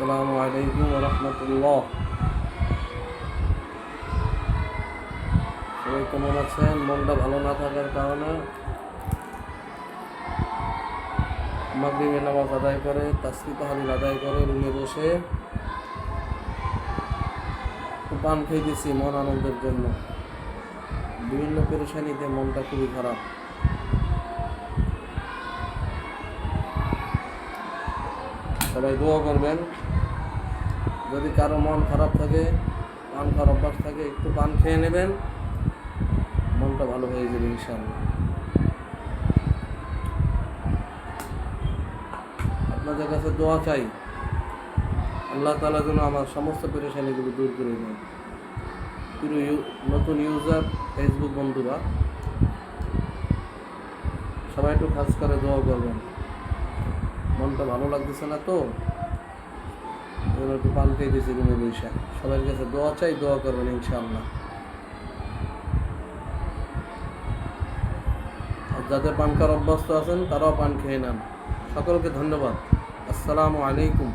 আসসালামু আলাইকুম ওয়া রাহমাতুল্লাহ। সবাই কেমন আছেন? মনটা ভালো না থাকার কারণে মাগরিবের নামাজ আদায় করে তাসবিহ তাহলিল আদায় করে রুমে বসে পান খাইতেছি মন আনন্দের জন্য। বিভিন্ন পেরেশানিতে মনটা খুবই খারাপ। সবাই দোয়া করবেন। যদি কারো মন খারাপ থাকে, পান খাওয়ার অভ্যাস থাকে, একটু পান খেয়ে নেবেন, মনটা ভালো হয়ে যাবে ইনশাআল্লাহ। আপনাদের কাছে দোয়া চাই, আল্লাহ তাআলা যেন আমার সমস্ত পেরেশানিগুলো দূর করে দেন। নতুন ইউজার ফেসবুক বন্ধুরা সবাই একটু খাস করে দোয়া করবেন। মনটা ভালো লাগতেছে না তো একটু পান খেয়েছি রুমে বসে। সবার কাছে দোয়া চাই, দোয়া করবেন ইনশাআল্লাহ। আর যাদের পান খাওয়ার অভ্যস্ত আছেন তারাও পান খেয়ে নেন। সকলকে ধন্যবাদ। আসসালামু আলাইকুম।